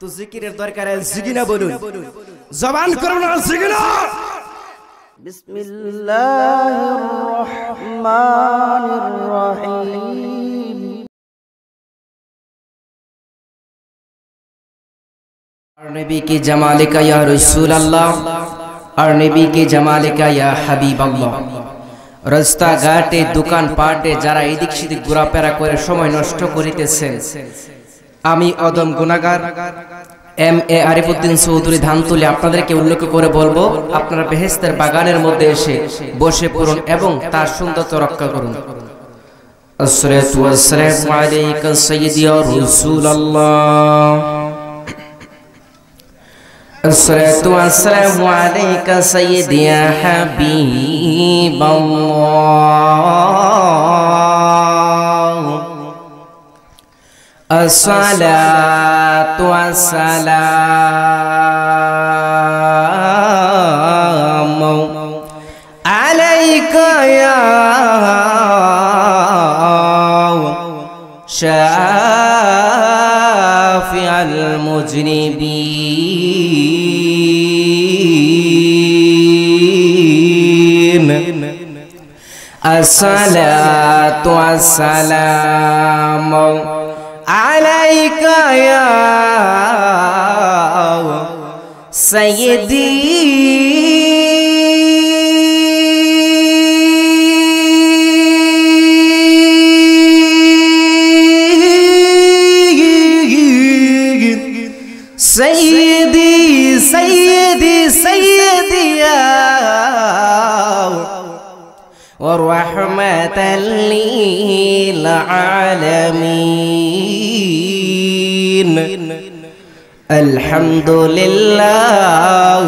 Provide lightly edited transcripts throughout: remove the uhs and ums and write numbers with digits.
তো জিকিরের দরকারে জিকিনা বলুন, জবান করুন না জিকিনা। বিসমিল্লাহির রহমানির রহিম। और नबी की जमालिका या रसूल अल्लाह, और नबी की जमालिका या हबीब अल्लाह। রাস্তা ঘাটে দোকান পাটে যারা এদিক সেদিক ঘোরাফেরা করে সময় নষ্ট করিতেছেন, আমি অদম গুনাহগার MA আরিফউদ্দিন চৌধুরী ধানতুলি আপনাদেরকে উল্লেখ করে বলবো, আপনারা বেহেশতের বাগানের মধ্যে এসে বসে পড়ুন এবং তার সৌন্দর্য রক্ষা করুন। আসসালাতু ওয়াসসালামু আলাইকা সাইয়্যিদি ইয়া রাসূলুল্লাহ, আসসালাতু ওয়াসসালামু আলাইকা সাইয়্যিদি ইয়া হাবিবাল্লাহ, আসসালাতু ওয়াসসালামু আলাইকা ইয়া শাফিআল মুজনিবিন, আসসালাতু ওয়াসসালামু আলাইকা ইয়া সাইয়্যিদি سيدي سيدي سيدي ورحمة للعالمين. الحمد لله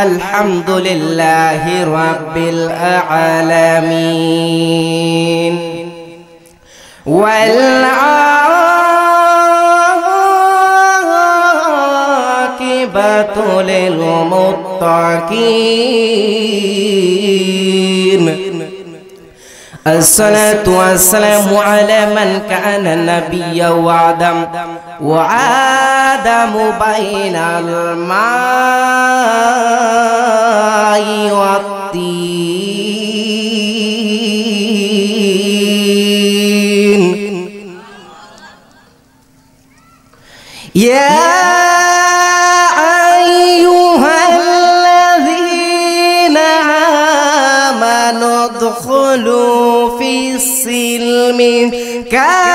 الحمد لله رب العالمين. والعاقبة للمتقين. الصلاة والسلام على من كان نبيا وآدم بين الماء والطين. يا أيها الذين آمنوا ادخلوا في السلم كافة.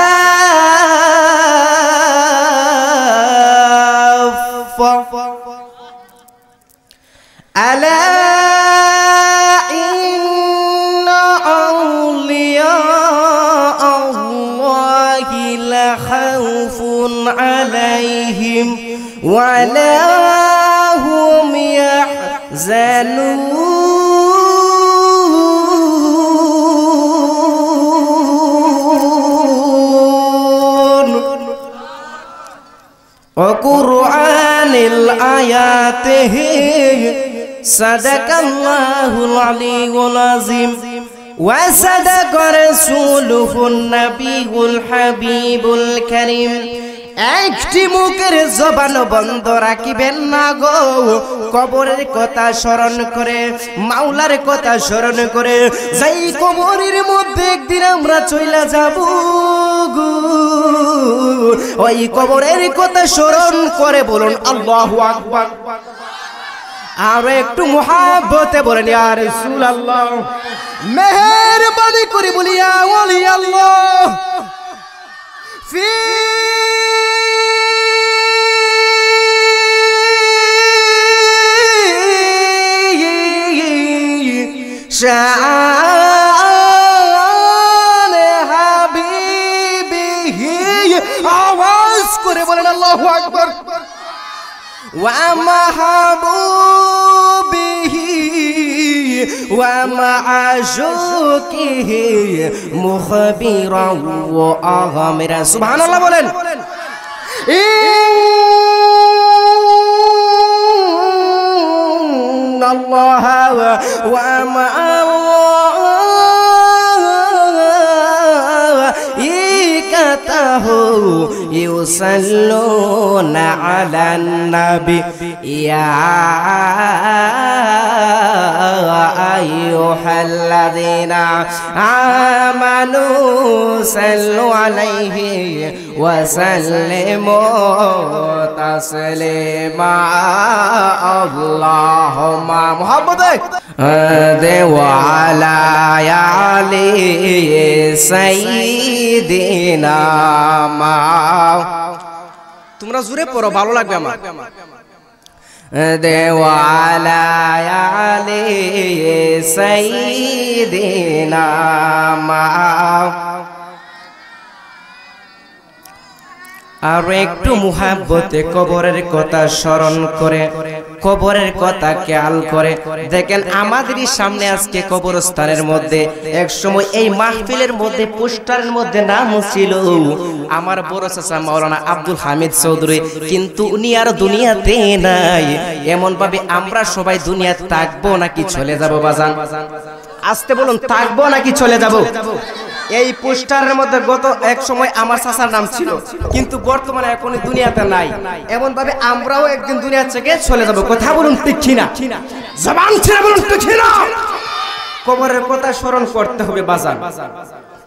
ألا إن أولياء الله لا خوف عليهم ولا هم يحزنون. وقرآن الآيات صدق الله العلي العظيم وصدق رسوله النبي الحبيب الكريم. একটি মুখের জবান বন্ধ রাখিবেন না গো, কবরের কথা স্মরণ করে, মাওলার কথা স্মরণ করে, যেই কবরের মধ্যে একদিন আমরা চইলা যাব গো, ওই কবরের কথা স্মরণ করে বলুন আল্লাহু আকবার। আর একটু মুহাব্বতে বলেন ইয়া রাসূলুল্লাহ। মেহেরবানি করে বলি ইয়া ওলি আল্লাহ ফি শান হাবিবিহি। আওয়াজ করে বলেন আল্লাহু আকবার। ওয়া মাহবুবিহি ওয়া মাআশুকিহি মুখবিরান ওয়া আগামিরা। সুবহানাল্লাহ বলেন। ইন্নাল্লাহ ওয়া মাআইকাতাহু ইউসাল্লুনা আলান নবী ইয়া আইয়ুহাল্লাযীনা আমানু সাল্লু আলাইহি ওয়া সাল্লিমু তাসলিমা আল্লাহুম্মা মুহাম্মাদে ওয়া আলা আলি সাইয়্যিদিনা মা। তোমরা জোরে পড়ো, ভালো লাগবে আমার। ওয়া আলা আলি সাইয়্যিদিনা মা। আর একটু মুহাব্বতে কবরের কথা স্মরণ করে, কবরের কথা খেয়াল করে দেখেন, আমাদেরই সামনে আজকে কবরস্থানের মধ্যে এক সময় এই মাহফিলের মধ্যে পোস্টারের মধ্যে নাম ছিল আমার বড় চাচা মাওলানা আব্দুল হামিদ চৌধুরী, কিন্তু উনি আর দুনিয়াতে নাই। এমন ভাবে আমরা সবাই দুনিয়াতে থাকবো নাকি চলে যাব? বাজান আসতে বলুন, থাকবো নাকি চলে যাব? এই পোস্টারের মধ্যে গত এক সময় আমার চাচার নাম ছিল, কিন্তু বর্তমানে এখন দুনিয়াতে নাই। এমন ভাবে আমরাও একদিন দুনিয়া থেকে চলে যাব। কথা বলুন ঠিক কিনা? জবান ছেড়ে বলুন ঠিক কিনা? কবরের কথা স্মরণ করতে হবে বাজান।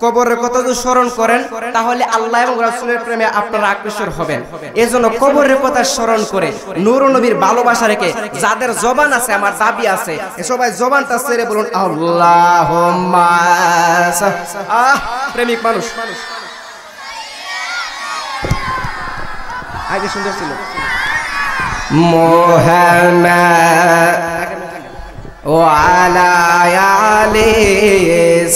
কবরের কথা যদি স্মরণ করেন তাহলে আল্লাহ এবং রাসূলের প্রেমে আপনারা আকৃষ্ট হবেন। এজন্য কবরের কথা স্মরণ করে নূর নবীর ভালোবাসা রেখে যাদের জবান আছে, আমার দাবি আছে, সবাই জবানটা ছেড়ে বলুন আল্লাহুম্মা। প্রেমিক মানুষ আগে সুন্দর ছিল মুহাম্মদ ওয়া আলা আলি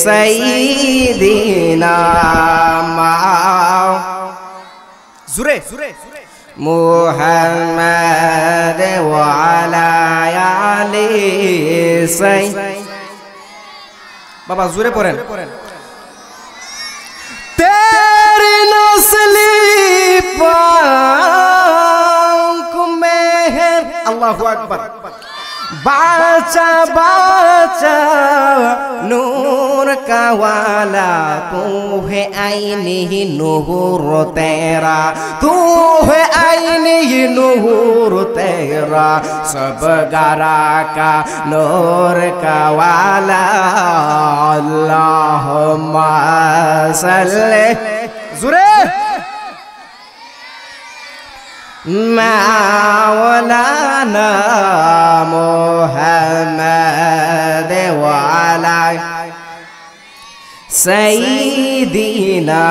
সাইয়্যিদিনা মা। জোরে মুহাম্মদ ওয়া আলা আলি বাবা জোরে পড়েন। তেরি নসলি পাক মেহের, আল্লাহু আকবার। बाचा बाचा नूर का वाला तू है आईनी नूर तेरा, तू है आईनी नूर तेरा, सब गारा का नूर का वाला अल्लाहुम्मा सल्ले। जुरे मौलाना मुहम्मद वा अला सय्यिदिना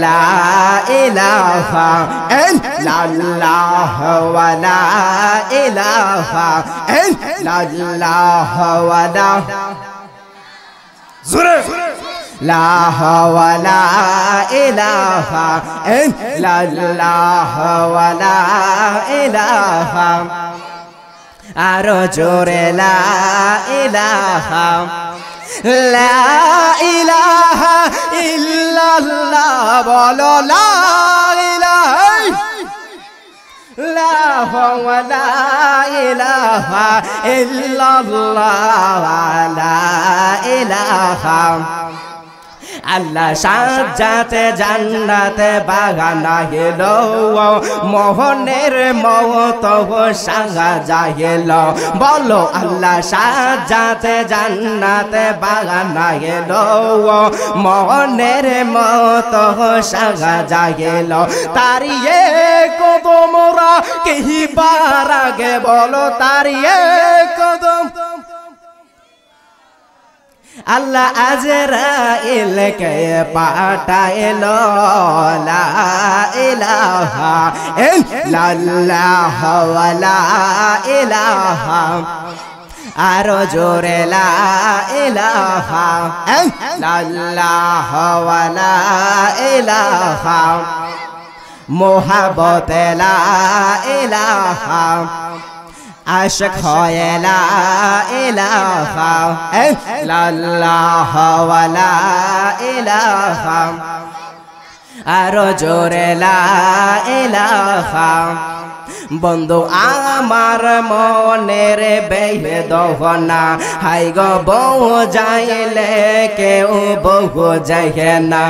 ला इलाहा इल्लल्लाह व ला इलाहा इल्लल्लाह व ला ला वला इलाहा इल्लल्लाह वला इलाहा आरो जोरे ला इलाहा इल्लल्लाह बोलो ला इलाहा ला वला इलाहा इल्लल्लाह ला इलाहा। আল্লাহ সাজাতে জান্নাতে বাগানা হেলো, মোহনের মত সাজা যাইলো। বলো আল্লাহ সাজাতে জান্নাতে বাগানা হেলো, মোহনের মত সাজা যাইলো। তারিয়ে কদমরা কহিবার আগে বলো তারিয়ে কদম। আল্লাহ আজরাইলকে পাঠাইলো, লা ইলাহা ইল্লাল্লাহ ওয়া লা ইলাহা আরো জোরে লা ইলাহা ইল্লাল্লাহ ওয়া লা ইলাহা মোহাব্বতে লা ইলাহা আশক হয় লা ইলাহা ইল্লাল্লাহ ওয়া লা ইলাহা আরো জোরে লা ইলাহা। বন্ধু আমার মনের বেদনা হাই গো বউ যাইলে কেউ বউ যাইহে না,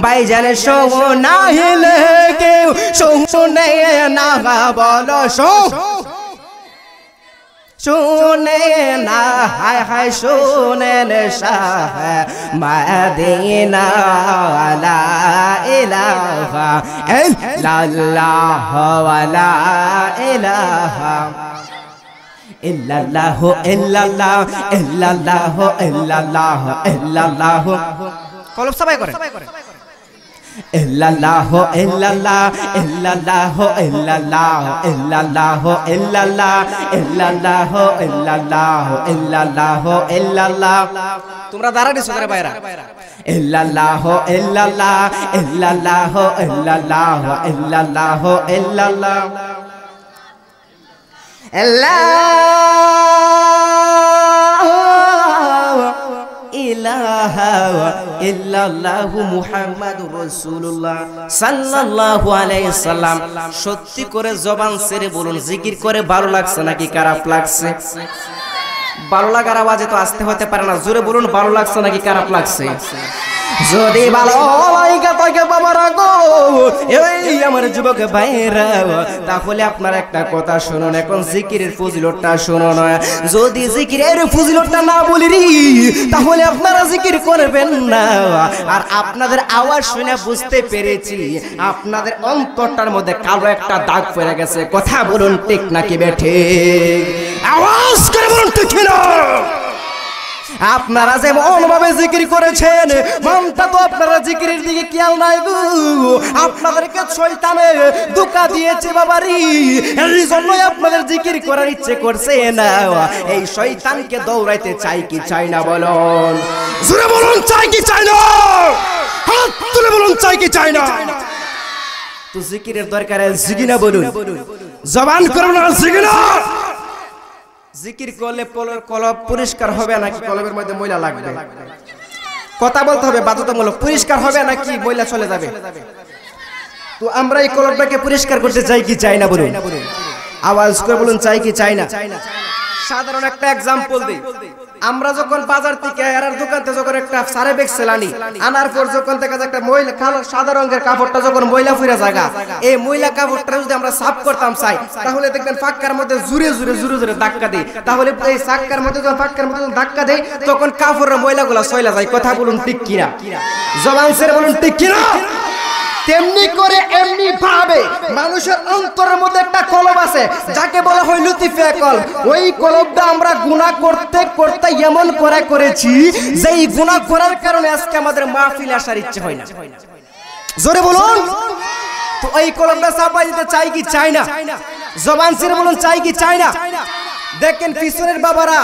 ভাইজান শোনাইলে কেউ শুনে না, বলো শুনে না, হায় হায় শুনেন শাহ মদিনা লা ইলাহা ইল্লাল্লাহ ওয়ালা ইলাহা ইল্লাল্লাহ ইল্লাল্লাহ ইল্লাল্লাহ ইল্লাল্লাহ ইল্লাল্লাহ। কলব সবাই করে ইল্লাল্লাহ ইল্লাল্লাহ ইল্লাল্লাহ ইল্লাল্লাহ ইল্লাল্লাহ ইল্লাল্লাহ ইল্লাল্লাহ ইল্লাল্লাহ ইল্লাল্লাহ ইল্লাল্লাহ। তোমরা দাঁড়ানিস করে বাইরা ইল্লাল্লাহ ইল্লাল্লাহ ইল্লাল্লাহ ইল্লাল্লাহ ইল্লাল্লাহ ইল্লাল্লাহ ইলাহা ইল্লাল্লাহু মুহাম্মাদুর রাসূলুল্লাহ সাল্লাল্লাহু আলাইহি সাল্লাম। সত্যি করে জবান ছেড়ে বলুন, জিকির করে ভালো লাগছে নাকি খারাপ লাগছে? ভালো লাগার আওয়াজে তো আসতে হতে পারে না, জোরে বলুন ভালো লাগছে নাকি খারাপ লাগছে? যদি ভালো লাগে তাকে বাবারা গো, এই আমার যুবক ভাইরা, তাহলে আপনার একটা কথা শুনুন, এখন জিকিরের ফজিলতটা শুনুন। যদি জিকিরের ফজিলতটা না বলি রে, তাহলে আপনারা জিকির করবেন না। আর আপনাদের আওয়াজ শুনে বুঝতে পেরেছি আপনাদের অন্তরটার মধ্যে কালো একটা দাগ পড়ে গেছে। কথা বলুন ঠিক নাকি বেঠিক? আওয়াজ করে বলুন ঠিক না। আপনারা যে মনভাবে জিকির করেছেন, মনটা তো আপনারা জিকিরের দিকে খেয়াল নাই গো। আপনাদেরকে শয়তানে ধোঁকা দিয়েছে বাবারি, এই জন্যই আপনাদের জিকির করার ইচ্ছে করছে না। এই শয়তানকে দৌড়াইতে চাই কি চাই না বলুন? জোরে বলুন চাই কি চাই না? হাত তুলে বলুন চাই কি চাই না? তো জিকিরের দরকারে জিকিনা বলুন, জবান করুন না জিকিনা। জিকির করলে কলব পরিষ্কার হবে নাকি কলবের মধ্যে ময়লা লাগবে? কথা বলতে হবে বাধ্যতামূলক। পরিষ্কার হবে নাকি ময়লা চলে যাবে? তো আমরা এই কলবটাকে পরিষ্কার করতে চাই কি চাই না বলুন? আওয়াজ করে বলুন চাই কি চাই না? সাধারণ একটা एग्जांपल দেই। আমরা যখন বাজার থেকে এরার দোকান থেকে যখন একটা সারে ব্যাগ সেলানি আনার পর যখন দেখা যায় একটা ময়লা কালো সাদা রঙের কাপড়টা যখন ময়লা ফুরে জায়গা, এই ময়লা কাপড়টা যদি আমরা সাফ করতাম চাই, তাহলে দেখবেন ফাক্কার মধ্যে জুরে জুরে জুরে জুরে ধাক্কা দেই। তাহলে এই ফাক্কার মধ্যে যখন ফাক্কার মধ্যে ধাক্কা দেই, তখন কাপড়ের ময়লাগুলো সয়লা যায়। কথা বলুন ঠিক কিনা? জবান ছেড়ে বলুন ঠিক কিনা? তেমনি করে এমনি ভাবে মানুষের অন্তরের মধ্যে একটা কলব আছে, যাকে বলা হয় লতিফা কলব। ওই কলবটা আমরা গুনাহ করতে করতে এমন করেছি যে এই গুনাহ করার কারণে আজকে আমাদের মাহফিলে আসার ইচ্ছে হয় না। জোরে বলুন। তো এই কলবটা চাপাই দিতে চাই কি চাই না? জবান ছেড়ে বলুন চাই কি চাই না? দেখেন পিছনের বাবারা,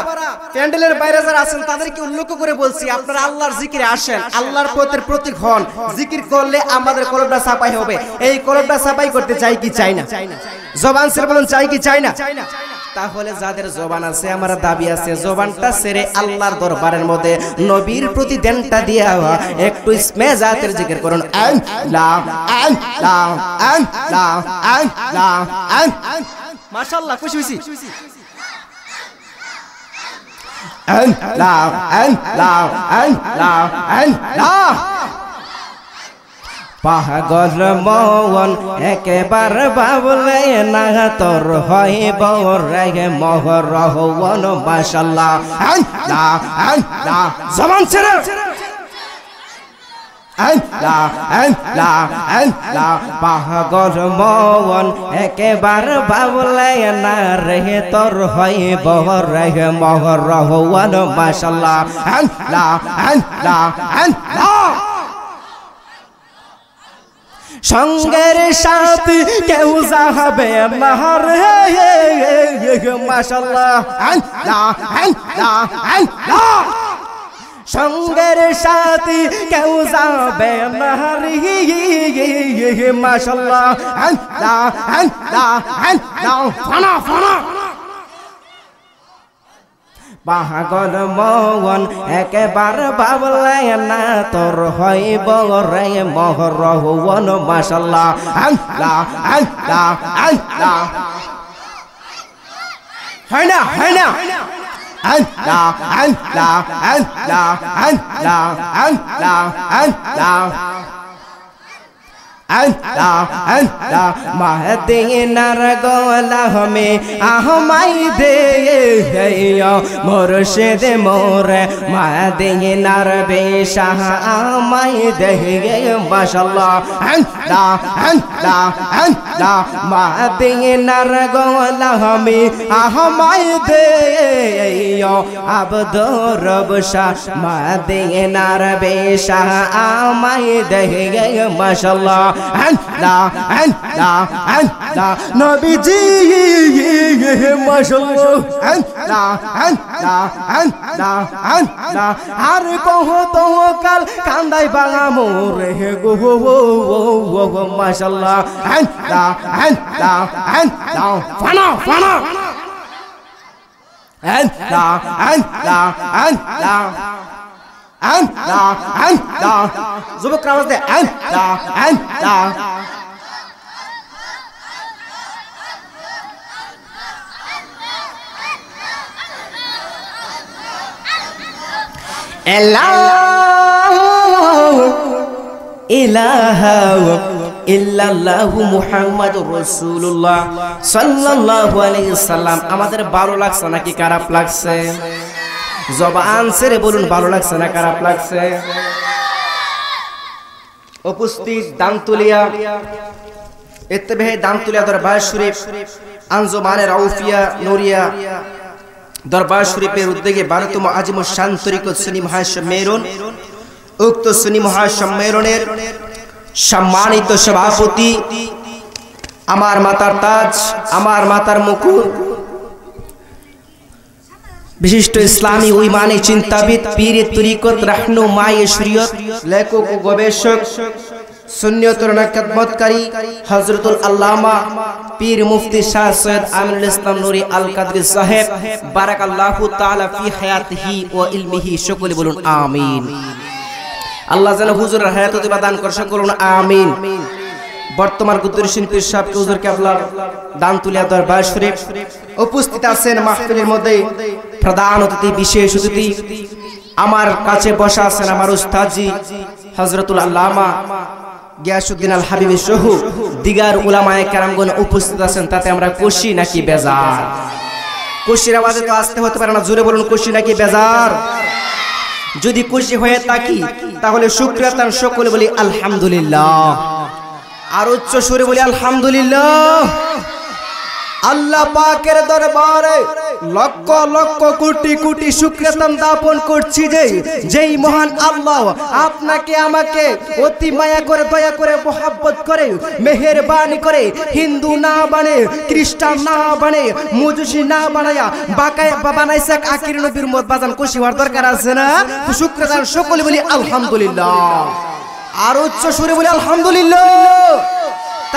প্যান্ডেলের বাইরে যারা আছেন তাদেরকে উল্লেখ করে বলছি, আপনারা আল্লাহর জিকিরে আসেন, আল্লাহর পথের প্রতীক হন। জিকির করলে আমাদের কলবটা সাফাই হবে। এই কলবটা সাফাই করতে চাই কি চাই না? জবান ছেড়ে বলুন চাই কি চাই না? তাহলে যাদের জবান আছে, আমার দাবি আছে, জবানটা ছেড়ে আল্লাহর দরবারের মধ্যে নবীর প্রতি দেনটা দিয়া একটু ইসমেজাতের জিকির করুন। মাশাআল্লাহ, খুশি হইছি। পাগল মন একেবার বাবলে না তোর হইব রে মহরহন। মাশাআল্লাহ, জবান ছেড়ে পাগল মন একেবার বাবলে না রে তোর হইব রে মহরহন। মাশাআল্লাহ, সঙ্গের সাথী কেউ যাবে না রে। মাশাআল্লাহ, সঙ্গের সাথী কেউ যাবে না রে। মাশাআল্লাহ, ফানা ফানা পাগল মন একেবার ভাবলে না তোর হইব রে মহরহুন মাশাআল্লাহ আল্লাহ আল্লাহ আল্লাহ হয় না আল্লাহ আল্লাহ আল্লাহ আল্লাহ আল্লাহ আল্লাহ আল্লাহ আল্লাহ মদিনার গোলামে আহমাই দে মুর্শিদ মোরে মদিনার বেশাহ আমাই দে মাশাআল্লাহ আল্লাহ আল্লাহ আল্লাহ মদিনার গোলামে আহমাই দে আব্দুর রব শাহ মদিনার বেশাহ আমাই দে মাশাআল্লাহ আল্লাহ আল্লাহ আল্লাহ নবীজি মাশাআল্লাহ আল্লাহ আল্লাহ আল্লাহ আল্লাহ আর কত কাল কান্দাই বাঙা মোরে গো মাশাআল্লাহ আল্লাহ আল্লাহ আল্লাহ ফানা ফানা আল্লাহ আল্লাহ আল্লাহ আল্লাহ আল্লাহ যুবক আওয়াজ দে আল্লাহ আল্লাহ ইলাহা ইল্লাল্লাহু মুহাম্মাদুর রাসূলুল্লাহ সাল্লাল্লাহু আলাইহি সাল্লাম। আমাদের ভালো লাগছে নাকি খারাপ লাগছে? জবান ছেড়ে বলুন ভালো লাগছে না খারাপ লাগছে? উপস্থিত দামতুলিয়া ইত্তেবাহে দামতুলিয়া দরবার শরীফ আঞ্জুমানে রাউফিয়া নূরিয়া দরবার শরীফের উদ্যোগে 12তম আজিমুশ শান তরিকত সুন্নি মহাসম্মেলন, উক্ত সুন্নি মহাসম্মেলনের সম্মানিত সভাপতি আমার মাতার তাজ, আমার মাতার মুকুট, বিশিষ্ট ইসলামী ও ইমানি চিন্তাবিদ, পীরে তরিকত, রাহনুমায়ে শরীয়ত, লেখক ও গবেষক, সুন্নিয়তের খেদমতকারী হযরতুল আল্লামা পীর মুফতি শাহ সৈয়দ আমিনুল ইসলাম নুরি আল কাদরি সাহেব, বারাকাল্লাহু তাআলা ফি হায়াতিহি ওয়া ইলমিহি। সকলে বলুন আমিন। আল্লাহ যেন হুজুরের হায়াত দান করে, সকলে বলুন আমিন। বর্তমান কুতুরশিন পীর সাহেব হুজুর কেবলার দামতুলিয়া দরবার শরীফ উপস্থিত আছেন। মাহফিলের মধ্যে প্রধান অতিথি, বিশেষ অতিথি আমার কাছে বসা আছেন আমার উস্তাদজি হযরতুল আল্লামা গিয়াসউদ্দিন আল হাবিবি সহ দিগার উলামায়ে কেরামগণ উপস্থিত আছেন। তাতে আমরা খুশি নাকি বেজার? খুশির আওয়াজে তো আসতে হতে পারে না, জোরে বলুন খুশি নাকি বেজার? যদি খুশি হয়ে থাকি তাহলে শুকরিয়া তার সকলে বলি আলহামদুলিল্লাহ, আর উচ্চ সুরে বলি আলহামদুলিল্লাহ। আল্লাহ পাকের দরবারে লক্ষ লক্ষ কোটি কোটি শুকরিয়া জ্ঞাপন করছি যে যেই মহান আল্লাহ আপনাকে আমাকে অতি মায়া করে, দয়া করে, মোহাব্বত করে, মেহেরবানি করে হিন্দু না বানে, খ্রিস্টান না বানে, মুজুসি না বানায়া বাকায় বানাইছে আখির নবীর মত বাজান। খুশি হওয়ার দরকার আছে না? শুকরিয়া সকলে বলি আলহামদুলিল্লাহ, আর উচ্চ সুরে বলি আলহামদুলিল্লাহ।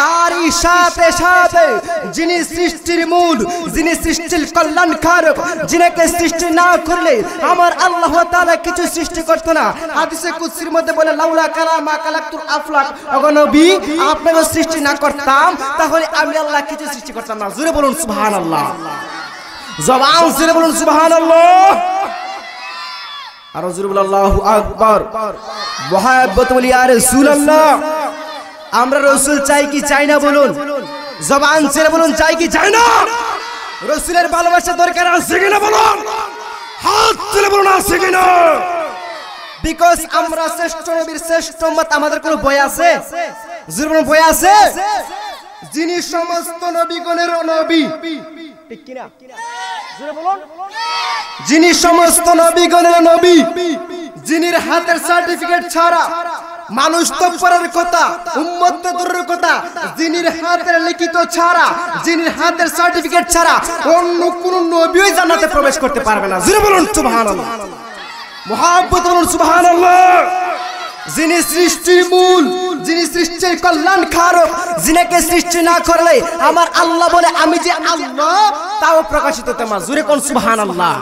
তারই সাথে সাথে যিনি সৃষ্টির মূল, যিনি সৃষ্টির কল্যাণকারক, যিনাকে সৃষ্টি না করলে আমার আল্লাহ তাআলা কিছু সৃষ্টি করতো না। হাদিসে কুদসির মধ্যে বলে লাউলা কালামা কালাকতুল আফলাক, ওগো নবী আপনাকে সৃষ্টি না করতাম তাহলে আমি আল্লাহ কিছু সৃষ্টি করতাম না। জোরে বলুন সুবহানাল্লাহ, জবান জোরে বলুন সুবহানাল্লাহ, আর জোরে বলুন আল্লাহু আকবার। মুহাব্বত বলি ইয়া রাসূলুল্লাহ, আমরা রাসূল চাই কি চাই না বলুন? জবান ছেড়ে বলুন চাই কি চাই না? রাসূলের ভালোবাসা দরকার আছে কিনা বলুন? হাত তুলে বলুন আছে কিনা? বিকজ আমরা শ্রেষ্ঠ নবীর শ্রেষ্ঠ উম্মত, আমাদের কোনো বই আছে? জোরে বলুন বই আছে? যিনি সমস্ত নবীগণের নবী, ঠিক কি না? জোরে বলুন। যিনি সমস্ত নবীগণের নবী, যিনির হাতের সার্টিফিকেট ছাড়া মানুষ তো পরের কথা, উম্মত তো দূরের কথা, যিনির হাতের লিখিত ছাড়া, যিনির হাতের সার্টিফিকেট ছাড়া অন্য কোন নবীও জান্নাতে প্রবেশ করতে পারবে না। জোরে বলুন সুবহানাল্লাহ, মুহাব্বত বলুন সুবহানাল্লাহ। যিনি সৃষ্টির মূল, যিনি সৃষ্টির কল্যাণ কারক, যিনাকে সৃষ্টি না করলে আমার আল্লাহ বলে আমি যে আল্লাহ তাও প্রকাশিত হতো না। জোরে কোন সুবহানাল্লাহ,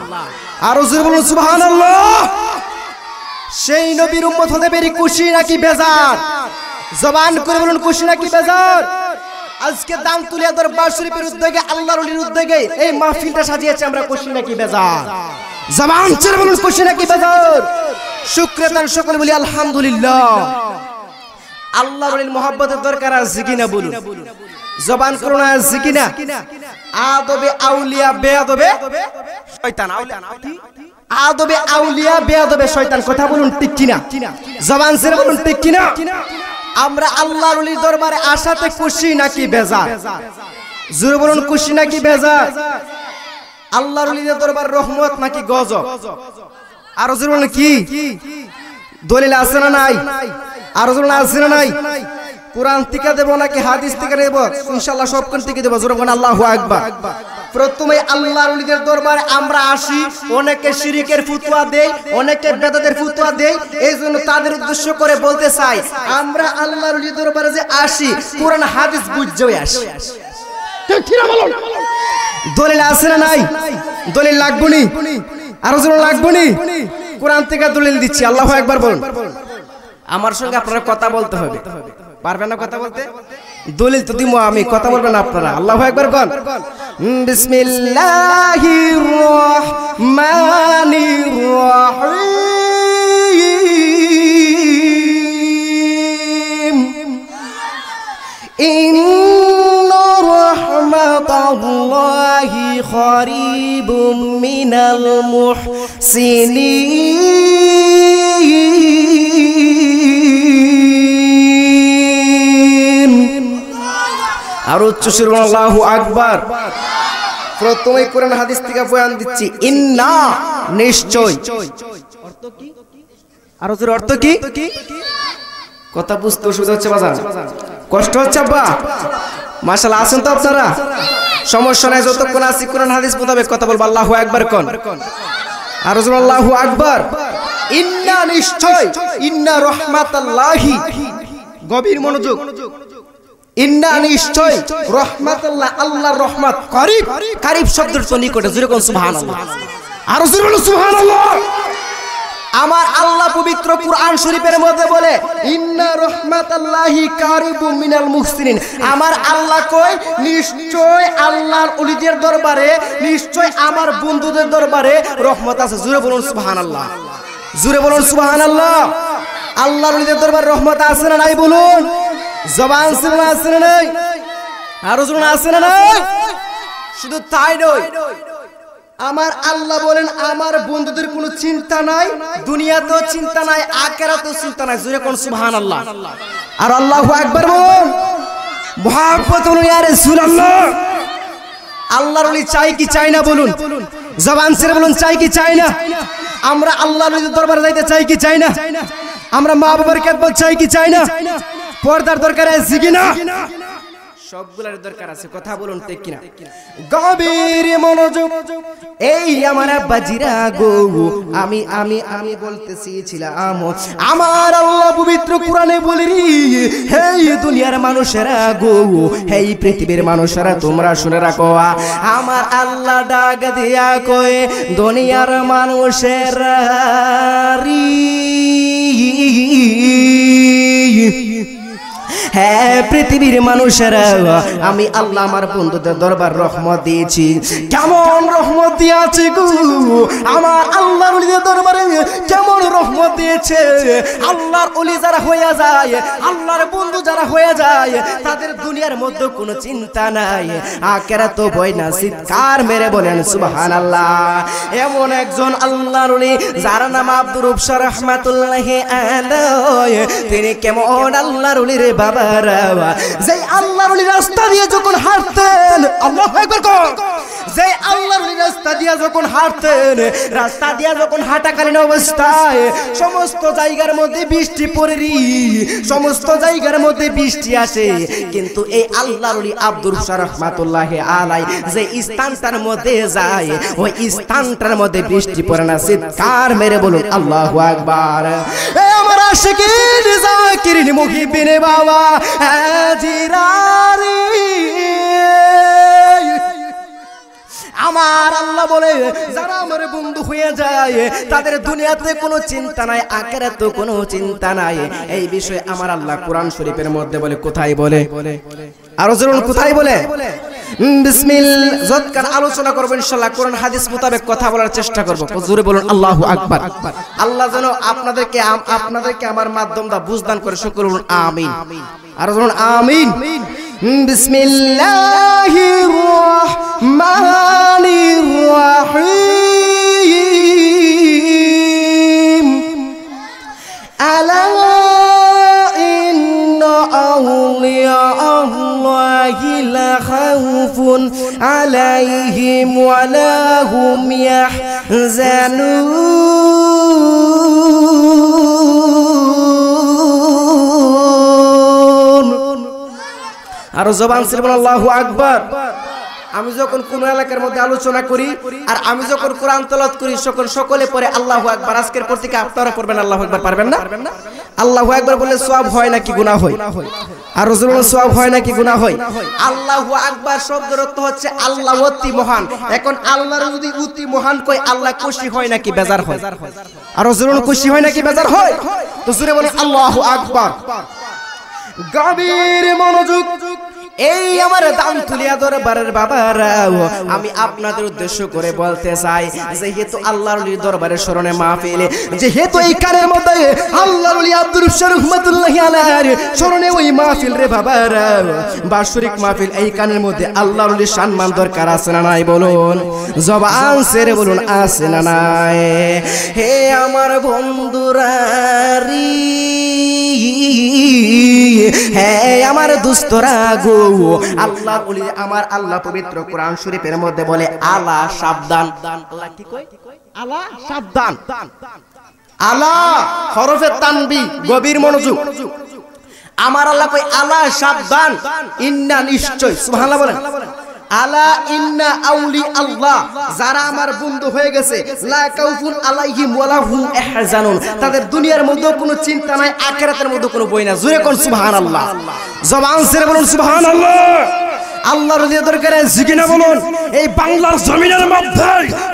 আরো জোরে বলুন সুবহানাল্লাহ। সেই নবীর উম্মত হতে পেরে খুশি নাকি বেজার? জবান করে বলুন খুশি নাকি বেজার? আজকে দামতুলিয়া দরবার শরীফের উদ্যোগে, আল্লাহর ওলির উদ্যোগে এই মাহফিলটা সাজিয়েছে, আমরা খুশি নাকি বেজার? জবান ছেড়ে বলুন খুশি নাকি বেজার? শুকরিয়া সকলে বলি আলহামদুলিল্লাহ। আল্লাহর ওলির মহব্বতের দরকার আছে কিনা বলুন? জবান করুন আছে কিনা? আদবে আউলিয়া বেয়াদবে শয়তান, আদবে আউলিয়া বেয়াদবে শয়তান, কথা বলুন ঠিক কিনা? জবান ছেড়ে বলুন ঠিক কিনা? আমরা আল্লাহর ওলির দরবারে আসাতে খুশি নাকি বেজার? জোরে বলুন খুশি নাকি বেজার? আল্লাহর ওলির দরবার রহমত নাকি গজব? আরো জোরে বলুন কি দলিল আছে না নাই? আরো জোরে আছে না নাই? কোরআন থেকে দেব নাকি হাদিস থেকে দেব? ইনশাআল্লাহ সব কোন থেকে দেব। জোরে বলুন আল্লাহু আকবার। প্রথমে আল্লাহর ওলিদের দরবারে আমরা আসি, অনেকে শিরকের ফতোয়া দেয়, অনেকে বেদাতের ফতোয়া দেয়। এইজন্য তাদের উদ্দেশ্য করে বলতে চাই, আমরা আল্লাহর ওলিদের দরবারে যে আসি কোরআন হাদিস বুঝেই আসি। ঠিক না বলুন? দলিল আছে না নাই? দলিল লাগবনি? আরো জোরে লাগবনি? কোরআন থেকে দলিল দিচ্ছি, আল্লাহু আকবার বলুন। আমার সঙ্গে আপনারা কথা বলতে হবে, পারবেন না কথা বলতে? দলিল তো দিমু আমি, কথা বলবেন আপনারা। আল্লাহু আকবার বল। বিসমিল্লাহির রহমানির রহিম। ইন্না রাহমাতাল্লাহি করিবুম মিনাল মুহসিনিন। আর উচ্চ সুরে আল্লাহু আকবার। প্রথমে কোরআন হাদিস থেকে বয়ান দিচ্ছি, ইন্না নিশ্চয়। অর্থ কি? আরো জোরে অর্থ কি? কথা বুঝতে অসুবিধা হচ্ছে বাজার, কষ্ট হচ্ছে আব্বা? মাশাআল্লাহ আছেন তো আপনারা? সমস্যা নাই, যতক্ষণ আছি কোরআন হাদিস মোতাবেক কথা বলবো। আল্লাহু আকবার কোন? আরো জোরে আল্লাহু আকবার। ইন্না নিশ্চয়, ইন্না রাহমাতাল্লাহি, গভীর মনোযোগ। ইন্না নিশ্চয় রহমাতুল্লাহ, আল্লাহর রহমত করিব, করিব শব্দের তো নিকটে। জোরে কোন সুবহানাল্লাহ, আরো জোরে বলুন সুবহানাল্লাহ। আমার আল্লাহ পবিত্র কুরআন শরীফের মধ্যে বলে, ইন্না রাহমাতাল্লাহি কারিবুম মিনাল মুহসিনিন। আমার আল্লাহ কই নিশ্চয় আল্লাহর ওলিদের দরবারে, নিশ্চয় আমার বন্ধুদের দরবারে রহমত আছে। জোরে বলুন সুবহানাল্লাহ, জোরে বলুন সুবহানাল্লাহ। আল্লাহর ওলিদের দরবারে রহমত আছে না নাই বলুন? জবান শুনে আছে না নাই? আরো শুনে আছে না নাই? শুধু তাই নয়, আমার আল্লাহ বলেন আমার বন্ধুদের কোনো চিন্তা নাই, দুনিয়াতেও চিন্তা নাই, আখিরাতেও চিন্তা নাই। জোরে কোন সুবহানাল্লাহ, আর আল্লাহু আকবার বলুন। মুহাব্বত ইয়া রাসূলুল্লাহ। আল্লাহর ওলি চাই কি চাই না বলুন? জবান ছেড়ে বলুন চাই কি চাই না? আমরা আল্লাহর ওলির দরবারে যাইতে চাই কি চাই না? আমরা মা বাবার খেদমত চাই কি চাই না? পর্দার দরকার আছে কিনা? সবগুলোর দরকার আছে, কথা বলুন ঠিক কিনা? গভীর মনোযোগ। এই আমার বাজিরা গো, আমি আমি আমি বলতে চেয়েছিলাম, আমার আল্লাহ পবিত্র কোরআনে বলে রে, হেই দুনিয়ার মানুষেরা গো, হেই পৃথিবীর মানুষেরা তোমরা শুনে রাখো, আমার আল্লাহ ডাক দিয়া কয়, দুনিয়ার মানুষেরা হ্যাঁ পৃথিবীর মানুষেরা, আমি আল্লাহ আমার বন্ধুদের দরবার রহমত দিয়েছি। কেমন রহমত দিয়েছে গো আমার আল্লাহর ওলিদের দরবারে, কেমন রহমত দিয়েছে। আল্লাহর ওলি যারা হয়ে যায়, আল্লাহর বন্ধু যারা হয়ে যায়, তাদের দুনিয়ার মধ্যে কোনো চিন্তা নাই, আখিরাত তো ভয় না। চিৎকার মেরে বলেন সুবহানাল্লাহ। এমন একজন আল্লাহর ওলি যার নাম আব্দুর রব রাহমাতুল্লাহি আলাইহি, তিনি কেমন আল্লাহর ওলি রে বাবা, যে আল্লাহর ওলি রাস্তা দিয়ে যখন হাঁটতেন, আল্লাহু আকবার, যে আল্লাহর রাস্তা দিয়া যখন হাঁটতেন, রাস্তা দিয়া যখন হাঁটাকালীন অবস্থায় সমস্ত জায়গার মধ্যে বৃষ্টি পড়েরি, সমস্ত জায়গার মধ্যে বৃষ্টি আসে, কিন্তু এই আল্লাহর ওলি আব্দুর রহমান রহমাতুল্লাহি আলাইহি যে স্থানটার মধ্যে যায় ওই স্থানটার মধ্যে বৃষ্টি পড়ে না। চিৎকার মেরে বলুন আল্লাহু আকবার। এ আমার আশিকিন জাকিরিন মুহিবিন বাবা হাজিরারি, আমার আল্লাহ বলে যারা আমার বন্ধু হয়ে যায় তাদের দুনিয়াতে কোনো চিন্তা নাই, আখিরাতে কোনো চিন্তা নাই। এই বিষয়ে আমার আল্লাহ কোরআন শরীফের মধ্যে বলে, কোথায় বলে? আরো জোরে কোথায় বলে? বিসমিল্লাহ। যতক্ষণ আলোচনা করব ইনশাআল্লাহ কোরআন হাদিস মোতাবেক কথা বলার চেষ্টা করব। জোরে বলুন আল্লাহু আকবার। আল্লাহ যেন আপনাদেরকে আমার মাধ্যম দা বুঝদান করে, সকলে বলুন আমিন। আরো বলুন আমিন। বিসমিল্লাহির রহমানির রহিম। আলা ইন্না আউলিয়া আল্লাহি লা খাউফুন আলাইহিম ওয়া লা হুম ইয়াহজানুন। আর জবান ছেড়ে বলুন আল্লাহু আকবার। আমি যখন কোন এলাকার মধ্যে আলোচনা করি আর আমি যখন কোরআন তেলাওয়াত করি সকলে পড়ে আল্লাহু আকবার। আজকের পর থেকে আপনারা পড়বেন আল্লাহু আকবার, পারবেন না? আল্লাহু আকবার বললে সওয়াব হয় নাকি গুনাহ হয়? আর রাসূল বলেন সওয়াব হয় নাকি গুনাহ হয়? আল্লাহু আকবার শব্দের অর্থ হচ্ছে আল্লাহ অতি মহান। এখন আল্লাহর যদি অতি মহান কই, আল্লাহ খুশি হয় নাকি বেজার হয়? আর রাসূল খুশি হয় নাকি বেজার হয়? তো জোরে বলেন আল্লাহু আকবার। গভীর মনোযোগ। এই আমার দানতুলিয়া দরবারের বাবারা, আমি আপনাদের উদ্দেশ্য করে বলতে চাই, যেহেতু আল্লাহর ওলির দরবারের স্মরণে মাহফিলে, যেহেতু এই কানের মধ্যে আল্লাহর ওলি আব্দুর রহমান রহমাতুল্লাহি আলাইহির স্মরণে ওই মাহফিল রে বাবারা, বাৎসরিক মাহফিল, এই কানের মধ্যে আল্লাহর ওলির সম্মান দরকার আছে না নাই? বলুন জবান ছেড়ে বলুন আছে না নাই? হে আমার বন্ধুরা রে, হ্যাঁ আমার দুস্তরা গো, আল্লাহ বলি আমার আল্লাহ পবিত্র কোরআন শরীফের মধ্যে বলে আলা সাবধান। আল্লাহ কি কয়? আলা সাবধান। আলা হরফে তানবি, গভীর মনোযোগ। আমার আল্লাহ কয় আলা সাবধান, ইন্না নিশ্চয়, সুবহানাল্লাহ বলেন। আলা ইন্না আউলি আল্লাহ, যারা আমার বন্ধু হয়ে গেছে, লা কাউফুন আলাইহিম ওয়া লা হুম ইয়াহজানুন, তাদের দুনিয়ার মধ্যে কোনো চিন্তা নাই, আখিরাতের মধ্যে কোনো ভয় না। জোরে কোন সুবহানাল্লাহ। জবান ছেড়ে বলুন সুবহানাল্লাহ। আল্লাহর রাজি দরকারে জিকিনা বলুন। এই বাংলার জমিনের মধ্যে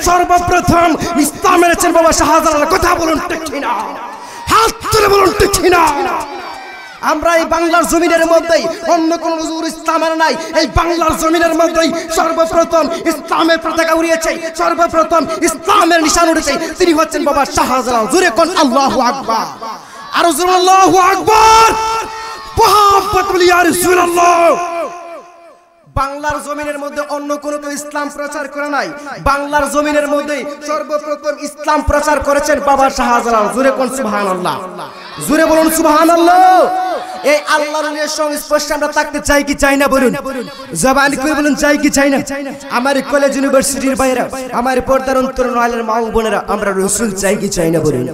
সর্বপ্রথম ইসলাম এনেছেন বাবা শাহজালাল, কথা বলুন ঠিক কিনা? হাত তুলে বলুন ঠিক কিনা? আমরা এই বাংলার জমিনের মধ্যেই অন্য কোন হুজুর ইসলামের নাই, এই বাংলার জমিনের মধ্যেই সর্বপ্রথম ইসলামের পতাকা উড়িয়েছে, সর্বপ্রথম ইসলামের নিশান উড়েছে, তিনি হচ্ছেন বাবা শাহজালাল। জোরে কোন আল্লাহু আকবার। আর জোরে আল্লাহু আকবার। মুহাম্মদ ইয়া রাসূলুল্লাহ। বাংলার জমিনের মধ্যে অন্য কোন কেউ ইসলাম প্রচার করে নাই, বাংলার জমিনের মধ্যে সর্বপ্রথম ইসলাম প্রচার করেছেন বাবা শাহজালাল। জোরে কোন সুবহানাল্লাহ। জোরে বলুন সুবহানাল্লাহ। এই আল্লাহর ওলির সংস্পর্শে আমরা থাকতে চাই কি চাই না? বলুন জবান করে বলুন চাই কি চাই না? আমার কলেজ ইউনিভার্সিটির বাইরে, আমার পর্দার অন্তরণ আলের মা ও বোনেরা, আমরা রাসূল চাই কি চাই না? বলুন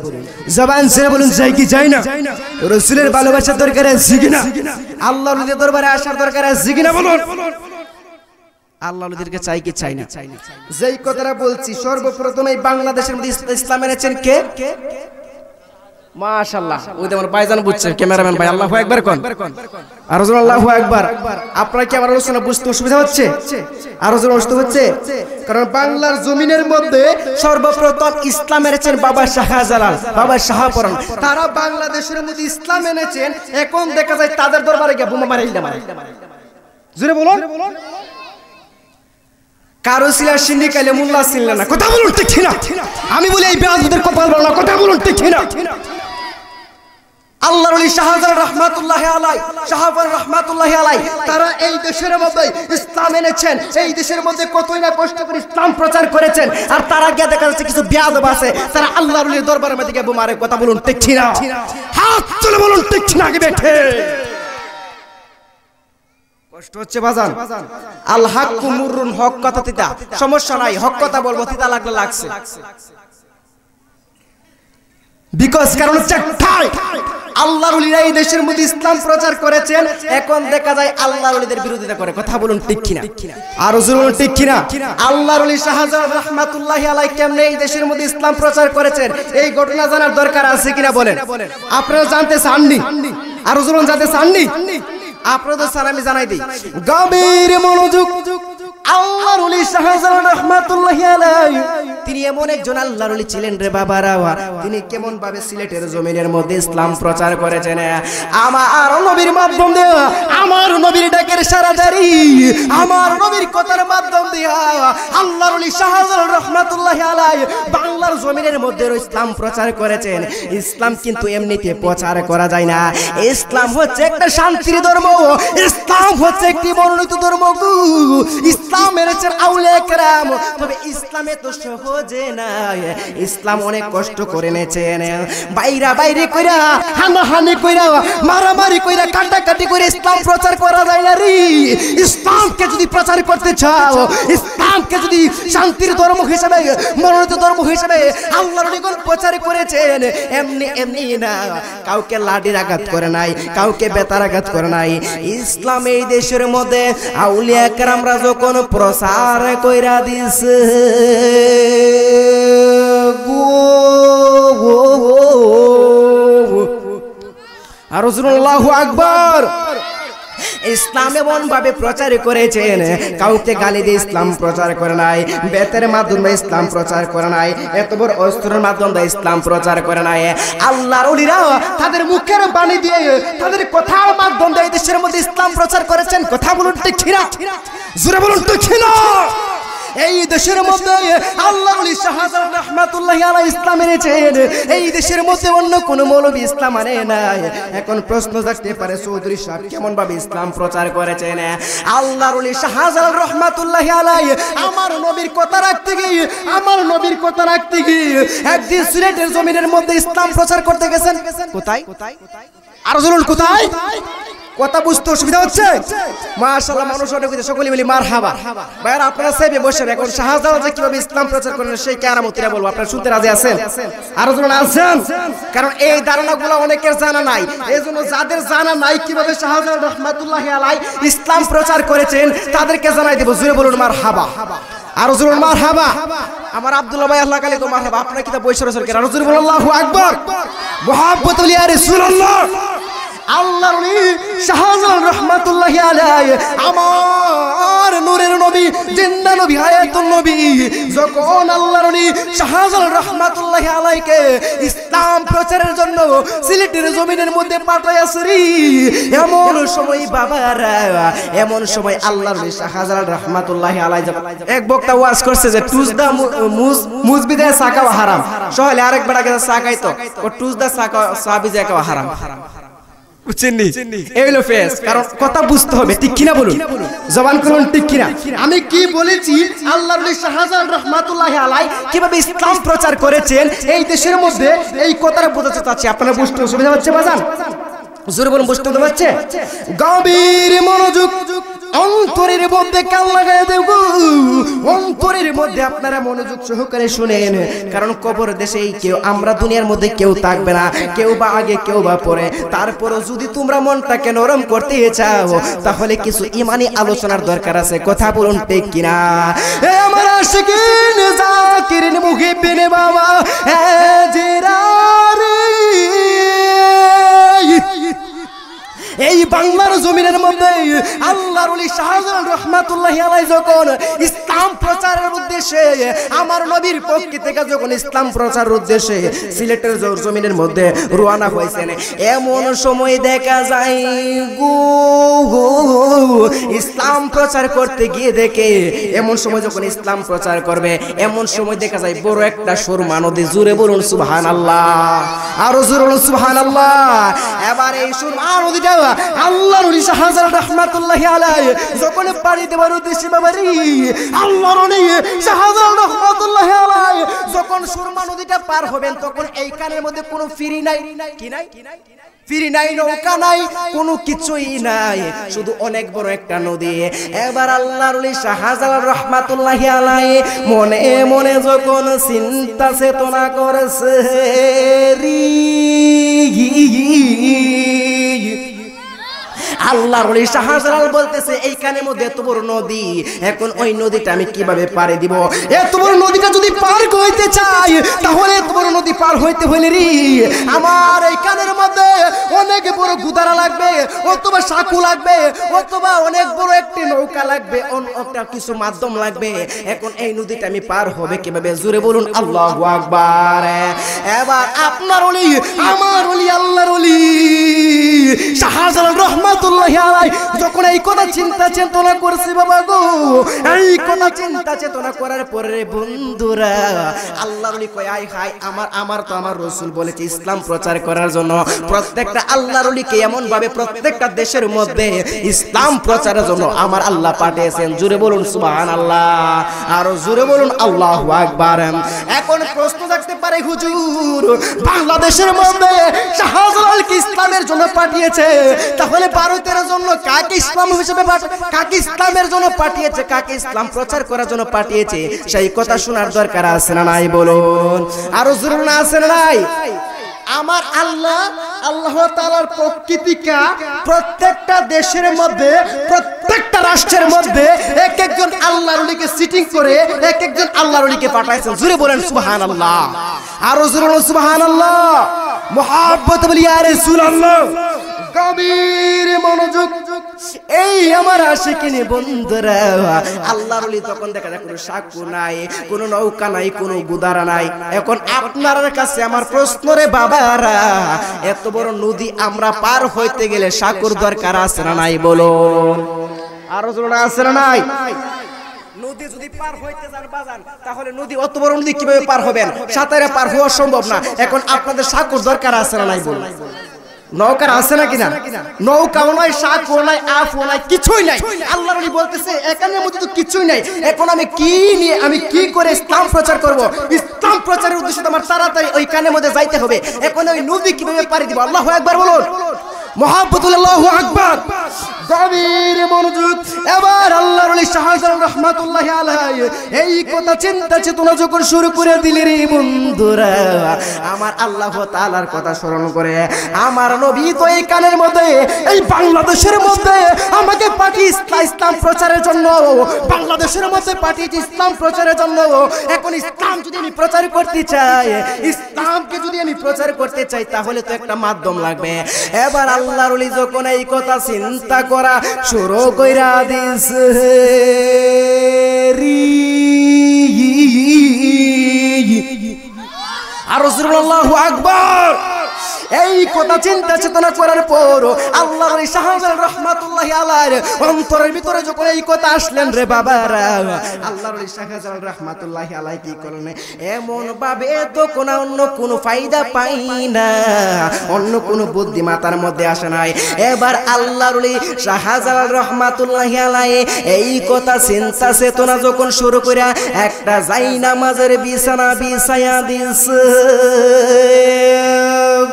জবান ছেড়ে বলুন চাই কি চাই না? রাসূলের ভালোবাসার দরকার আছে কি না? আল্লাহর ওলির দরবারে আসার দরকার আছে কি না? বলুন আল্লাহ ওলিদেরকে চাই কি চাই না? যেই কথাটা বলছি, সর্বপ্রথম এই বাংলাদেশের মধ্যে ইসলাম এনেছেন কে? মাশাআল্লাহ। ওই আমার ভাইজান বুঝছে, ক্যামেরাম্যান ভাই আল্লাহু আকবার কোন? আর জোরে আল্লাহু আকবার। আপনারা কি আমার আলোচনা বুঝতে অসুবিধা হচ্ছে? আর জোরে বুঝতে হচ্ছে? কারণ বাংলার জমিনের মধ্যে সর্বপ্রথম ইসলাম এনেছেন বাবা শাহজালাল, বাবা শাহপরান। তারা বাংলাদেশের মধ্যে ইসলাম এনেছেন, এখন দেখা যায় তাদের দরবারে গিয়ে বোমা মারে। জোরে বলুন। কারো সিলা সিন্দি কাইলে মোল্লা ছিলেন না, কথা বলুন ঠিক না? আমি বলি এই বেয়াদবদের কপাল ভালো না, কথা বলুন ঠিক না? আল্লাহর ওলি শাহজালাল রাহমাতুল্লাহি আলাইহি, শাহপরান রাহমাতুল্লাহি আলাইহি, তারা এই দেশের মধ্যে ইসলাম এনেছেন, এই দেশের মধ্যে কতই না কষ্ট করে ইসলাম প্রচার করেছেন। আর তারা গিয়ে দেখা যাচ্ছে কিছু বেয়াদব আছে, তারা আল্লাহর ওলির দরবারের মধ্যে গিয়ে বোমা মারে। কথা বলুন ঠিক না? হাত তুলে বলুন ঠিক না? কি বেঠে কষ্ট হচ্ছে বাজান? আল হাক্কু মুররুন, হক কথা তিতা, সমস্যা নাই, হক কথা বলবো, তিতা লাগলে লাগছে। বিকজ কারণ হচ্ছে একটাই, আল্লাহর ওলিরা এই দেশের মধ্যে ইসলাম প্রচার করেছেন, এখন দেখা যায় আল্লাহর ওলিদের বিরোধিতা করে। কথা বলুন ঠিক কিনা? আর হুজুর বলুন ঠিক কিনা? আল্লাহর ওলি শাহজালাল রাহমাতুল্লাহি আলাইহি কেমনে এই দেশের মধ্যে ইসলাম প্রচার করেছেন, এই ঘটনা জানার দরকার আছে কিনা বলেন? আপনারা জানতে চাননি? আর হুজুর জানতে চাননি? আপনাদের স্যার আমি জানাই দিই, গভীর মনোযোগ। আল্লাহর ওলি শাহজালাল রাহমাতুল্লাহি আলাইহি তিনি এমন একজন আল্লাহর ওলি ছিলেন রে বাবারা, তিনি কেমন ভাবে সিলেটের জমিনের মধ্যে ইসলাম প্রচার করেছেন। আমার নবীর মাধ্যম দিয়ে, আমার নবীর ডাকের সাড়া জারি, আমার নবীর কথার মাধ্যম দিয়ে আল্লাহর ওলি শাহজালাল রাহমাতুল্লাহি আলাইহি বাংলার জমিনের মধ্যে ইসলাম প্রচার করেছেন। ইসলাম কিন্তু এমনিতে প্রচার করা যায় না। ইসলাম হচ্ছে একটা শান্তির ধর্ম, ইসলাম হচ্ছে একটি মনোনীত ধর্ম। ইসলাম এনেছেন আউলিয়া কেরাম, তবে ইসলামে তো সহজে না, ইসলাম অনেক কষ্ট করে এনেছেন। বাইরা বাইরে কইরা, হানাহানি কইরা, মারামারি কইরা, কাটাকাটি করে ইসলাম প্রচার করা যায় না রে। ইসলামকে যদি প্রচার করতে চাও, ইসলামকে যদি শান্তির ধর্ম হিসেবে, মনোনীত ধর্ম হিসেবে আল্লাহর নবী প্রচার করেছেন, এমনি এমনি না, কাউকে লাঠির আঘাত করে নাই, কাউকে বেতার আঘাত করে নাই। ইসলাম এই দেশের মধ্যে আউলিয়া কেরামরা যখন প্রচার কইরা দিছে, আর আল্লাহু আকবার, ইসলাম এমন ভাবে প্রচার করেছেন, কাউকে গালি দিয়ে ইসলাম প্রচার করে নাই, বেতের মাধ্যমে ইসলাম প্রচার করে নাই, এত বড় অস্ত্রের মাধ্যমে ইসলাম প্রচার করে নাই। আল্লাহর ওলিরা তাদের মুখের বাণী দিয়ে, তাদের কথার মাধ্যমে এই দেশের মধ্যে ইসলাম প্রচার করেছেন। কথা বলুন ঠিক কিনা? জোরে বলুন ঠিক কিনা? এই দেশের মধ্যে আল্লাহর ওলি শাহজালাল রাহমাতুল্লাহি আলাইহি ইসলাম এনেছেন, এই দেশের মধ্যে অন্য কোন মৌলবী ইসলাম আনে নাই। এখন প্রশ্ন জাগতে পারে, চৌধুরী সাহেব কেমন ভাবে ইসলাম প্রচার করেছেন? আল্লাহর ওলি শাহজালাল রাহমাতুল্লাহি আলাইহি আমার নবীর কথা রাখতে গিয়ে, আমার নবীর কথা রাখতে গিয়ে একদিন সিলেটের জমিনের মধ্যে ইসলাম প্রচার করতে গেছেন। কোথায়? আর জরুর কোথায়? কথা বুঝতে অসুবিধা হচ্ছে? মাশাআল্লাহ, মানুষ অনেক হইছে, সকলে মিলি মারহাবা। ভাইরা আপনারা সেবে বসেন, এখন শাহজালাল যে কিভাবে ইসলাম প্রচার করেন সেই কেরামতিরা বলবো। আপনারা শুনতে রাজি আছেন? আর জন আছেন? কারণ এই ধারণাগুলো অনেকের জানা নাই, এইজন্য যাদের জানা নাই কিভাবে শাহজালাল রাহমাতুল্লাহি আলাইহি ইসলাম প্রচার করেছেন তাদেরকে জানাই দেব। জোরে বলুন মারহাবা। আর জোরে মারহাবা। আমার আব্দুল্লাহ ভাই আল্লাহ কালে তো মারহাবা। আপনারা কি তা বৈশা রসুল কেন? আর জোরে বলুন আল্লাহু আকবার। মুহাব্বতুল ইয়া রাসূলুল্লাহ। আল্লাহর ওলি শাহজালাল রাহমাতুল্লাহি আলাইহি আমার নূরের নবী, জিন্দা নবী, হায়াতুন নবী, যখন আল্লাহর ওলি শাহজালাল রাহমাতুল্লাহি আলাইহিকে ইসলাম প্রচারের জন্য সিলেটের জমিনের মধ্যে পাঠাইয়াছে, এমন সময় বাবারা, এমন সময় আল্লাহর ওলি শাহজালাল রাহমাতুল্লাহি আলাইহি এক বক্তা ওয়াজ করছে যে টুজদা মুজবিদে সাকাওয়া হারাম, সহলে আরেক বেড়া গেছে সাকাইতো ও টুজদা সাকা সাবিজে একা হারাম। কারণ কথা বুঝতে হবে, ঠিক কিনা বলুন? জবান করুন ঠিক কিনা? আমি কি বলেছি? আল্লাহর ওলি শাহজালাল রাহমাতুল্লাহি আলাইহি কিভাবে ইসলাম প্রচার করেছেন এই দেশের মধ্যে, এই কথাটা বোঝাতে চাচ্ছি। আপনারা বুঝতে অসুবিধা হচ্ছে বাজান? জোরে বলুন, বুঝতে হচ্ছে? গভীর মনোযোগ, অন্তরের মধ্যে কান লাগাই দেব, অন্তরের মধ্যে আপনারা মনোযোগ সহকারে শুনেন। কারণ কবর দেশে কেউ, আমরা দুনিয়ার মধ্যে কেউ থাকবে না, কেউ বা আগে কেউ বা পরে। তারপরও যদি তোমরা মনটাকে নরম করতে চাও তাহলে কিছু ইমানি আলোচনার দরকার আছে। কথা বলুন ঠিক কিনা? আমার আশিকিন জাকিরিন মুহিবিন বাবা এই বাংলার জমিনের মধ্যে আল্লাহর ওলি শাহজালাল রাহমাতুল্লাহি আলাইহি যখন ইসলাম প্রচারের উদ্দেশ্যে, আমার নবীর পক্ষ থেকে যখন ইসলাম প্রচারের উদ্দেশ্যে সিলেটের জমিনের মধ্যে রওনা হয়েছেন, এমন সময় দেখা যায় গো ইসলাম প্রচার করতে গিয়ে দেখে, এমন সময় যখন ইসলাম প্রচার করবে এমন সময় দেখা যায় বড় একটা সুরমা নদী। জোরে বলুন সুবহানাল্লাহ। আরো জোরে বলুন সুবহানাল্লাহ। এবার এই সুরমা নদীটা আল্লাহর ওলি শাহজালাল রাহমাতুল্লাহি আলাইহি যখন পানি দেওয়ার উদ্দেশ্যে বাবারি আল্লাহর ওলি শাহজালাল রহমাতুল্লাহি আলাইহি যখন সুরমা নদীটা পার হবেন তখন এই কানের মধ্যে কোনো ফিরি নাই, কি নাই, ফিরি নাই, নৌকা নাই, কোনো কিছুই নাই, শুধু অনেক বড় একটা নদী। এবার আল্লাহর ওলি শাহজালাল রহমাতুল্লাহি আলাইহি মনে মনে যখন চিন্তা চেতনা করেছে, আল্লাহর ওলি শাহজালাল বলতেছে এই কানের মধ্যে এত বড় নদী, এখন ওই নদীটা আমি কিভাবে পাড়ি দিব? এত বড় নদীটা যদি পার হইতে চাই তাহলে এত বড় নদী পার হইতে হইলে আমার এই কানের মধ্যে অনেক বড় গুদারা লাগবে, অথবা সাঁকু লাগবে, অথবা অনেক বড় একটি নৌকা লাগবে, একটা কিছু মাধ্যম লাগবে। এখন এই নদীটা আমি পার হবে কিভাবে? জোরে বলুন আল্লাহু আকবার। এবার আপনার ওলি, আমার ওলি, আল্লাহর ওলি শাহজালাল রহমাতুল্লাহি আলাইহি যখন এই কথা চিন্তা চেতনা করছে, বাবা গো, এই কথা চিন্তা চেতনা করার পরে বন্ধুরা আল্লাহর ওলি কয়, আয় হায়, আমার তো আমার রাসূল বলেছে ইসলাম প্রচার করার জন্য প্রত্যেকটা আল্লাহর ওলিকে এমন ভাবে প্রত্যেকটা দেশের মধ্যে ইসলাম প্রচারের জন্য আমার আল্লাহ পাঠিয়েছেন। জোরে বলুন সুবহানাল্লাহ, আর জোরে বলুন আল্লাহু আকবার। এখন প্রশ্ন থাকতে পারে, হুজুর বাংলাদেশের মধ্যে শাহজালালকে ইসলামের জন্য পাঠিয়েছে, তাহলে ভারতের জন্য কাকে ইসলাম হিসেবে কাকে ইসলামের জন্য পাঠিয়েছে, কাকে ইসলাম প্রচার করার জন্য পাঠিয়েছে, সেই কথা শোনার দরকার আছে না নাই? বলুন আরো জোরে না, আছে না নাই? আমার আল্লাহ, আল্লাহ তাআলার প্রকৃতিকা প্রত্যেকটা দেশের মধ্যে, প্রত্যেকটা রাষ্ট্রের মধ্যে এক একজন আল্লাহর ওলিকে সিটিং করে এক একজন আল্লাহর ওলিকে পাঠাইছেন। জোরে বলেন সুবহানাল্লাহ, আরো জোরে বলেন সুবহানাল্লাহ। মুহাব্বত বলি ইয়া রাসূলুল্লাহ, গভীর মনোযোগ। এই আমার আশিকিনী বন্ধুরা, আল্লাহর ওলি তখন দেখা যায় কোনো সাঁকু নাই, কোনো নৌকা নাই, কোনো গুদারা নাই। এখন আপনার কাছে আমার প্রশ্ন রে বাবারা, এত বড় নদী আমরা পার হইতে গেলে সাঁকুর দরকার আছে না নাই? বলুন আরো জোরে, আছে না নাই? নদী যদি পার হইতে যান বাজান, তাহলে নদী, অত বড় নদী কিভাবে পার হবেন? সাঁতারে পার হওয়া সম্ভব না। এখন আপনাদের সাঁকুর দরকার আছে না নাই? বলুন নৌকার আছে নাকি না? নৌকাও নাই, সাঁকও নাই, আফও নাই, কিছুই নাই। আল্লাহর ওলি বলতেছে এখানের মধ্যে তো কিছুই নাই, এখন আমি কি নিয়ে, আমি কি করে ইসলাম প্রচার করব? ইসলাম প্রচারের উদ্দেশ্যে আমার তাড়াতাড়ি ওই কানের মধ্যে যাইতে হবে। এখন ওই নদী কিভাবে পাড়ি দিব? আল্লাহু আকবার বলুন, মুহাব্বতুল্লাহু আকবার। গভীর মনোযোগ। এবার আল্লাহর ওলি শাহজালাল রহমাতুল্লাহি আলাইহি এই কথা চিন্তা চেতনা যখন শুরু করে দিলে রে বন্ধুরা, আমার আল্লাহ তাআলার কথা স্মরণ করে আমার নবী তো এই কানের মধ্যে, এই বাংলাদেশের মধ্যে আমাকে পাঠিয়ে ইসলাম প্রচারের জন্য, বাংলাদেশের মধ্যে পাঠিয়েছে ইসলাম প্রচারের জন্য। এখন ইসলাম যদি আমি প্রচার করতে চাই, ইসলামকে যদি আমি প্রচার করতে চাই, তাহলে তো একটা মাধ্যম লাগবে। এবার আল্লাহর ওলি যখন এই কথা চিন্তা করা শুরু কইরা দিছে, আরো আল্লাহু আকবার। এই কথা চিন্তা চেতনা করার পর আল্লাহর ওলি শাহজালাল রাহমাতুল্লাহি আলাইহি অন্তরের ভিতরে যখন এই কথা আসলেন রে বাবারা, আল্লাহর ওলি শাহজালাল রাহমাতুল্লাহি আলাইহি কি করলেন? এমন ভাবে তো কোন অন্য কোন ফায়দা পাই না, অন্য কোন বুদ্ধি মাথার মধ্যে আসে নাই। এবার আল্লাহর ওলি শাহজালাল রাহমাতুল্লাহি আলাইহি এই কথা চিন্তা চেতনা যখন শুরু কইরা একটা জায়নামাজের বিছানা বিছায়া দিছে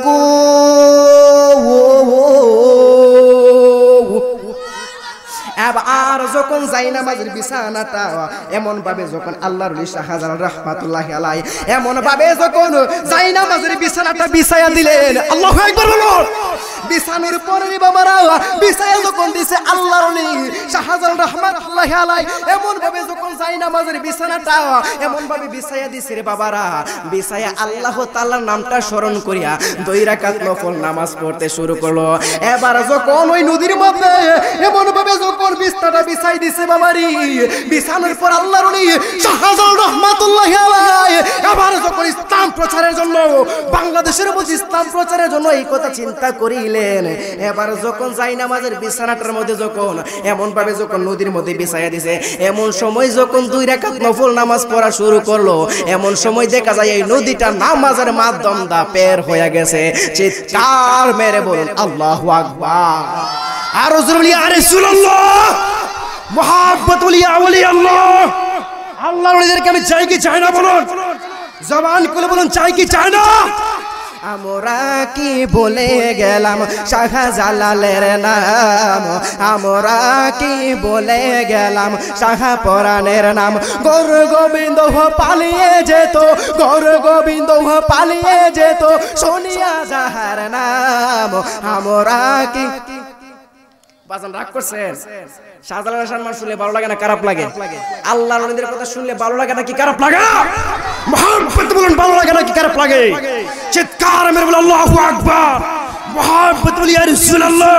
গো। আর যখন জায়নামাজের বিছানাটা এমন ভাবে যখন আল্লাহর ওলি শাহজালাল রাহমাতুল্লাহি আলাইহি এমন ভাবে যখন জায়নামাজের বিছানাটা বিছায়া দিলেন, আল্লাহু আকবার বলুন। বিছানার পরে বাবারা বিছায়া যখন দিছে আল্লাহর ওলি শাহজালাল রাহমাতুল্লাহি আলাইহি এমন ভাবে যখন জায়নামাজের বিছানাটা এমন ভাবে বিছায়া দিছে রে বাবারা, বিছায়া আল্লাহ তাআলার নামটা স্মরণ করিয়া 2 রাকাত নফল নামাজ পড়তে শুরু করলো। এবার যখন ওই নদীর মধ্যে এমন ভাবে যখন বিছানাটা বিছাই দিছে বাবারি, বিছানার পর আল্লাহর ওলি শাহজালাল রাহমাতুল্লাহি আলাইহি এবার যখন ইসলাম প্রচারের জন্য, বাংলাদেশের মধ্যে ইসলাম প্রচারের জন্য এই কথা চিন্তা করিলেন, এবার যখন জায়নামাজের বিছানাটার মধ্যে যখন এমন ভাবে যখন নদীর মধ্যে বিছাইয়া দিছে, এমন সময় যখন 2 রাকাত নফল নামাজ পড়া শুরু করলো, এমন সময় দেখা যায় এই নদীটা নামাজের মাধ্যম দা পের হয়ে গেছে। চিৎকার মেরে বলুন আল্লাহু আকবার। আর রাসূলুল্লাহ ইয়া রাসূলুল্লাহ, মুহাব্বতুল ইয়া ওলি আল্লাহ, আল্লাহর ওলিদেরকে আমি চাই কি চাই না বলুন, জবান খুলে বলুন চাই কি চাই না। আমরা কি বলে গেলাম শাহজালালের নাম, আমরা কি বলে গেলাম শাহপরাণের নাম। গৌর গোবিন্দ পালিয়ে যেত, গৌর গোবিন্দ পালিয়ে যেত, সোনিয়া যাহার নাম। আমরা কি বাজান রাগ করছেন? শাহজালালের সম্মান শুনলে ভালো লাগে না খারাপ লাগে? আল্লাহর ওলিদের কথা শুনলে ভালো লাগে না কি খারাপ লাগে? মুহাম্মদ বলুন ভালো লাগে না কি খারাপ লাগে? চিৎকার মেরে বলুন আল্লাহু আকবার। মুহাম্মদ বলি ইয়া রাসূলুল্লাহ।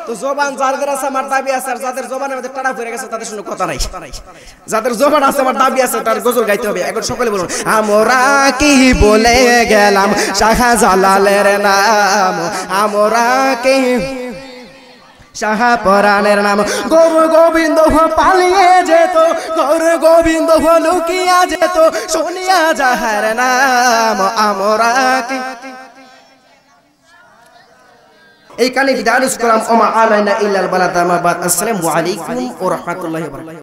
তো জবান যাদের আছে আমার দাবি আছে, আর যাদের জবানের মধ্যে টাড়া পড়ে গেছে তাদের শুনে কথা নাই। যাদের জবান আছে আমার দাবি আছে তার গজল গাইতে হবে। এখন সকলে বলুন আমরা কি বলে গেলাম শাহজালালের নাম, আমরা কি শাহপরাণের নাম। গৌর গোবিন্দ পালিয়ে যেত, গৌর গোবিন্দ লুকিয়া যেত, সোনিয়া যাহার নাম। আমরা কি এইখানে বিদায় করলাম। ওমা আলাইনা ইল্লাল বালাগ। আসসালামু আলাইকুম ওয়া রাহমাতুল্লাহি ওয়া বারাকাতুহু।